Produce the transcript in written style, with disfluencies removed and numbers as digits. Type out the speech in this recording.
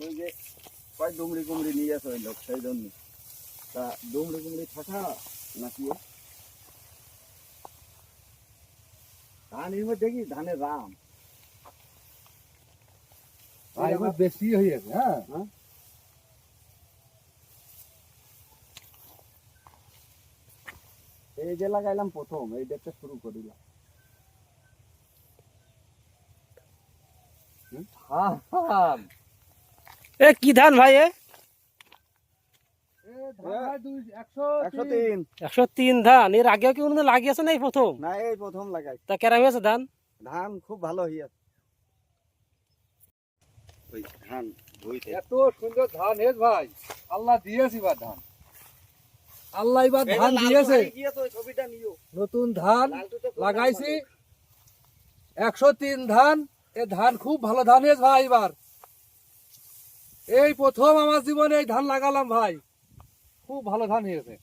ওই যে কয় ডুমরি কুমড়ি নিয়ে আসে ওই লোক, সেই জন্য। তা ডুমরি কুমড়ি থাকা নাকি ধান এর মধ্যে দেখি ধানের রাম বেশি হয়ে গেছে। হ্যাঁ, এই যে লাগাইলাম প্রথম, এই দেখতে শুরু করিলাম। ধান এ কি ধান ভাই? 103। 103 ধান। এর আগেও কি কোনদিন লাগিয়েছে না এই প্রথম? না, এই প্রথম লাগাই। তা কেরাম হয়েছে ধান? ধান খুব ভালো হইয়াছে। ওই ধান ধুইতে এত সুন্দর ধান হেস ভাই, আল্লাহ দিয়েছি বা ধান, আল্লাহ এবার ধান দিয়েছে। ওই ছবিটা নিও। নতুন ধান লাগাইছি 103 ধান। এ ধান খুব ভালো ধান হেস ভাই। এবার এই প্রথম আমার জীবনে এই ধান লাগালাম ভাই, খুব ভালো ধান হয়েছে।